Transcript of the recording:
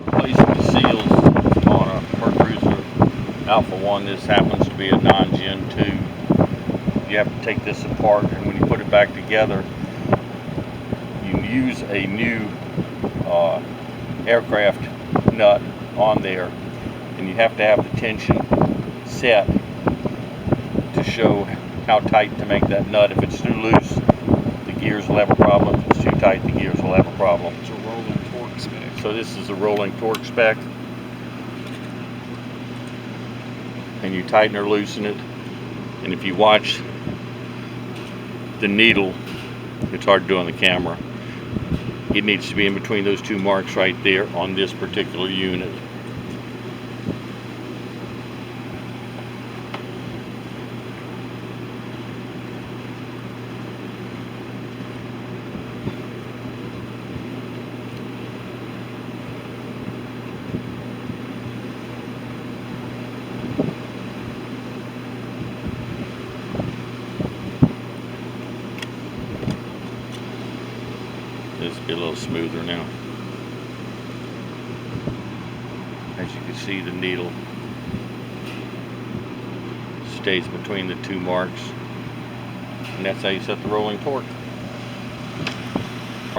Replacing the seals on a Mercruiser Alpha 1. This happens to be a non-Gen 2. You have to take this apart, and when you put it back together, you use a new aircraft nut on there, and you have to have the tension set to show how tight to make that nut. If it's too loose, the gears will have a problem. If it's too tight, the gears will have a problem. It's a rolling torque spec. So this is a rolling torque spec, and you tighten or loosen it, and if you watch the needle, it's hard to do on the camera, it needs to be in between those two marks right there on this particular unit. This will be a little smoother now. As you can see, the needle stays between the two marks, and that's how you set the rolling torque.